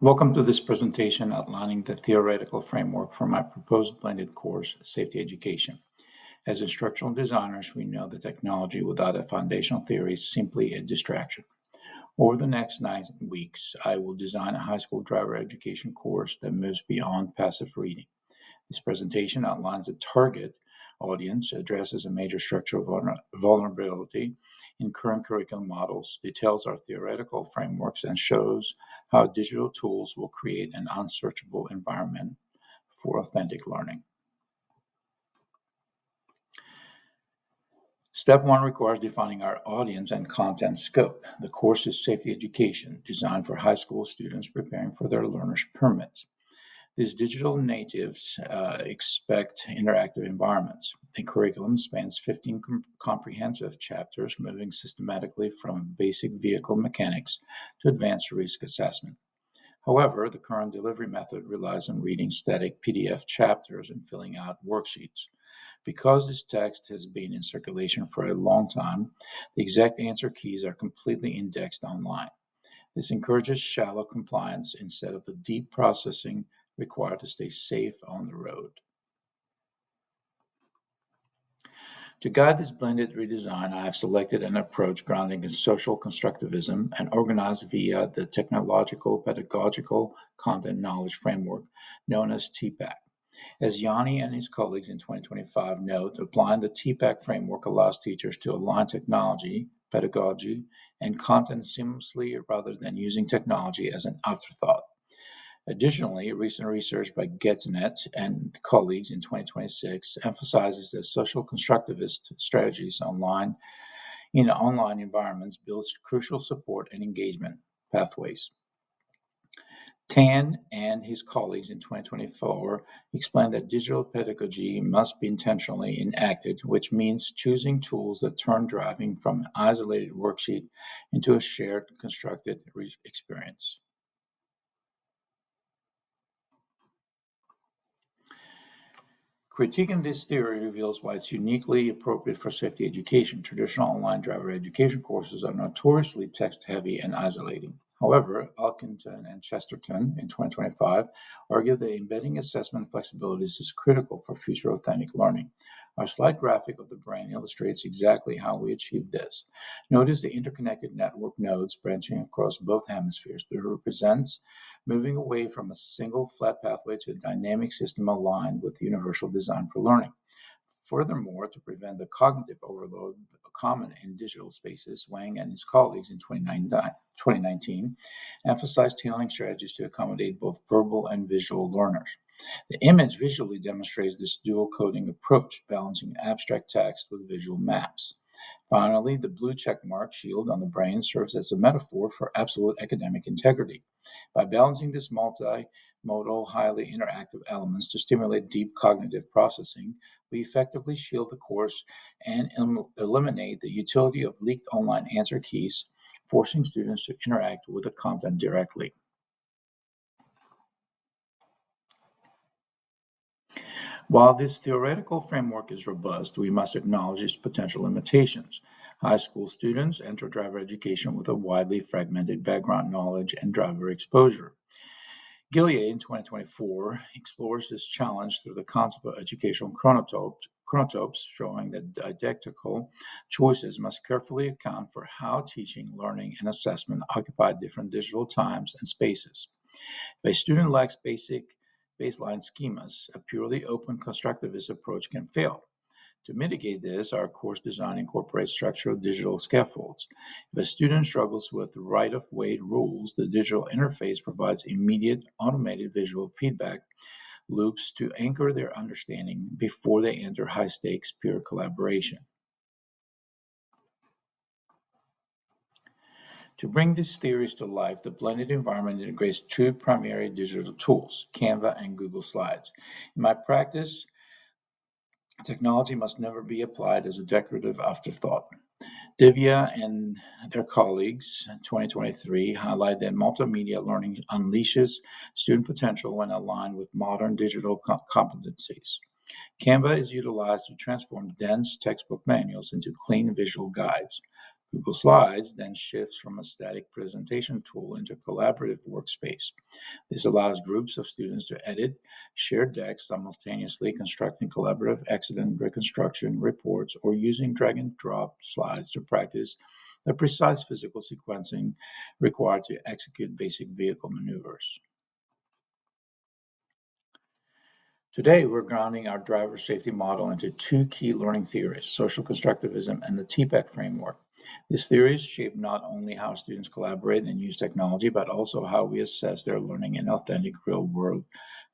Welcome to this presentation outlining the theoretical framework for my proposed blended course, Safety Education. As instructional designers, we know that technology without a foundational theory is simply a distraction. Over the next 9 weeks, I will design a high school driver education course that moves beyond passive reading. This presentation outlines a target audience, addresses a major structural vulnerability in current curriculum models, details our theoretical frameworks, and shows how digital tools will create an unsearchable environment for authentic learning. Step 1 requires defining our audience and content scope. The course is Safety Education, designed for high school students preparing for their learner's permits. These digital natives expect interactive environments. The curriculum spans 15 comprehensive chapters, moving systematically from basic vehicle mechanics to advanced risk assessment. However, the current delivery method relies on reading static PDF chapters and filling out worksheets. Because this text has been in circulation for a long time, the exact answer keys are completely indexed online. This encourages shallow compliance instead of the deep processing required to stay safe on the road. To guide this blended redesign, I have selected an approach grounding in social constructivism and organized via the technological pedagogical content knowledge framework known as TPACK. As Yanni and his colleagues in 2025 note, applying the TPACK framework allows teachers to align technology, pedagogy, and content seamlessly rather than using technology as an afterthought. Additionally, recent research by Getnet and colleagues in 2026 emphasizes that social constructivist strategies in online environments builds crucial support and engagement pathways. Tan and his colleagues in 2024 explained that digital pedagogy must be intentionally enacted, which means choosing tools that turn driving from an isolated worksheet into a shared constructed experience. Critiquing this theory reveals why it's uniquely appropriate for safety education. Traditional online driver education courses are notoriously text-heavy and isolating. However, Elkington and Chesterton in 2025 argue that embedding assessment flexibilities is critical for future authentic learning. Our slide graphic of the brain illustrates exactly how we achieve this. Notice the interconnected network nodes branching across both hemispheres. It represents moving away from a single flat pathway to a dynamic system aligned with universal design for learning. Furthermore, to prevent the cognitive overload common in digital spaces, Wang and his colleagues in 2019 emphasized tailoring strategies to accommodate both verbal and visual learners. The image visually demonstrates this dual coding approach, balancing abstract text with visual maps. Finally, the blue checkmark shield on the brain serves as a metaphor for absolute academic integrity. By balancing these multimodal, highly interactive elements to stimulate deep cognitive processing, we effectively shield the course and eliminate the utility of leaked online answer keys, forcing students to interact with the content directly. While this theoretical framework is robust, we must acknowledge its potential limitations. High school students enter driver education with a widely fragmented background knowledge and driver exposure. Gillier in 2024 explores this challenge through the concept of educational chronotopes, showing that didactical choices must carefully account for how teaching, learning, and assessment occupy different digital times and spaces. If a student lacks baseline schemas, a purely open constructivist approach can fail. To mitigate this, our course design incorporates structural digital scaffolds. If a student struggles with right-of-way rules, the digital interface provides immediate automated visual feedback loops to anchor their understanding before they enter high-stakes peer collaboration. To bring these theories to life, the blended environment integrates two primary digital tools, Canva and Google Slides. In my practice, technology must never be applied as a decorative afterthought. Divya and their colleagues in 2023 highlight that multimedia learning unleashes student potential when aligned with modern digital competencies. Canva is utilized to transform dense textbook manuals into clean visual guides. Google Slides then shifts from a static presentation tool into a collaborative workspace. This allows groups of students to edit, share decks simultaneously, constructing collaborative accident reconstruction reports, or using drag and drop slides to practice the precise physical sequencing required to execute basic vehicle maneuvers. Today, we're grounding our driver safety model into two key learning theories, social constructivism and the TPACK framework. These theories shape not only how students collaborate and use technology, but also how we assess their learning in authentic, real-world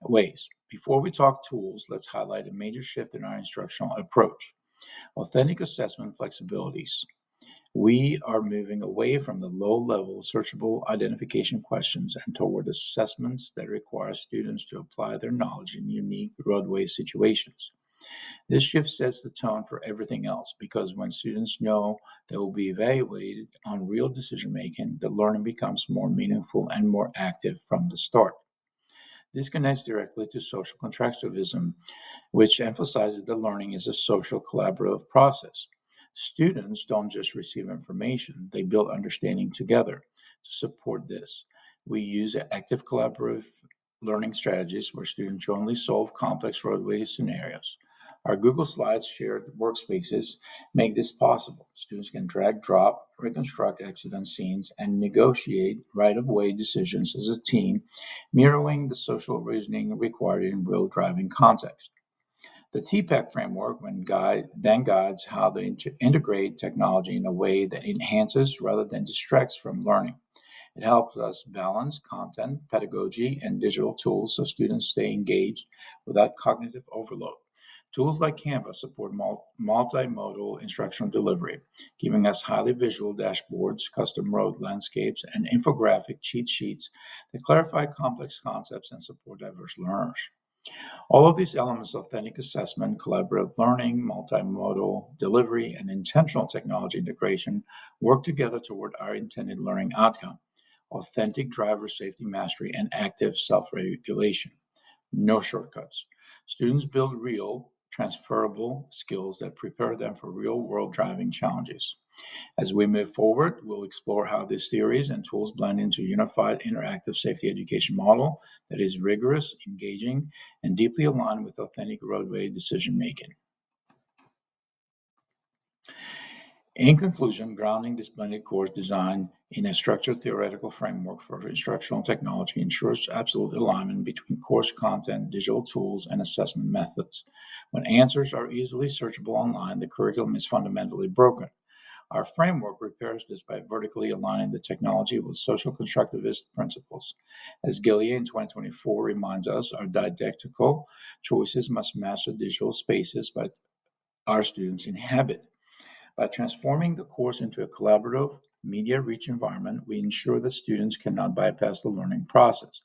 ways. Before we talk tools, let's highlight a major shift in our instructional approach. Authentic assessment flexibilities. We are moving away from the low-level searchable identification questions and toward assessments that require students to apply their knowledge in unique roadway situations. This shift sets the tone for everything else because when students know they will be evaluated on real decision-making, the learning becomes more meaningful and more active from the start. This connects directly to social constructivism, which emphasizes that learning is a social collaborative process. Students don't just receive information, they build understanding together. To support this, we use active collaborative learning strategies where students jointly solve complex roadway scenarios. Our Google Slides shared workspaces make this possible. Students can drag, drop, reconstruct accident scenes, and negotiate right-of-way decisions as a team, mirroring the social reasoning required in real driving context. The TPACK framework then guides how they integrate technology in a way that enhances rather than distracts from learning. It helps us balance content, pedagogy, and digital tools so students stay engaged without cognitive overload. Tools like Canva support multimodal instructional delivery, giving us highly visual dashboards, custom road landscapes, and infographic cheat sheets that clarify complex concepts and support diverse learners. All of these elements, authentic assessment, collaborative learning, multimodal delivery, and intentional technology integration, work together toward our intended learning outcome: authentic driver safety mastery and active self-regulation. No shortcuts. Students build real, transferable skills that prepare them for real-world driving challenges. As we move forward, we'll explore how these theories and tools blend into a unified interactive safety education model that is rigorous, engaging, and deeply aligned with authentic roadway decision-making. In conclusion, grounding this blended course design in a structured theoretical framework for instructional technology ensures absolute alignment between course content, digital tools, and assessment methods. When answers are easily searchable online, the curriculum is fundamentally broken. Our framework repairs this by vertically aligning the technology with social constructivist principles. As Gillier in 2024 reminds us, our didactical choices must match the digital spaces that our students inhabit. By transforming the course into a collaborative, media-rich environment, we ensure that students cannot bypass the learning process.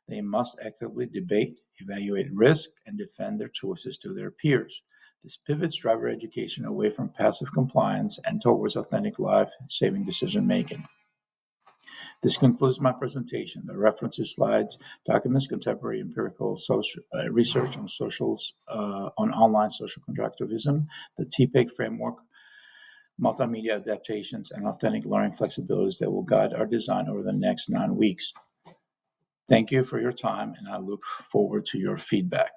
They must actively debate, evaluate risk, and defend their choices to their peers. This pivots driver education away from passive compliance and towards authentic life-saving decision-making. This concludes my presentation. The references, slides, documents, contemporary empirical research on online social constructivism, the TPACK framework, multimedia adaptations, and authentic learning flexibilities that will guide our design over the next 9 weeks. Thank you for your time, and I look forward to your feedback.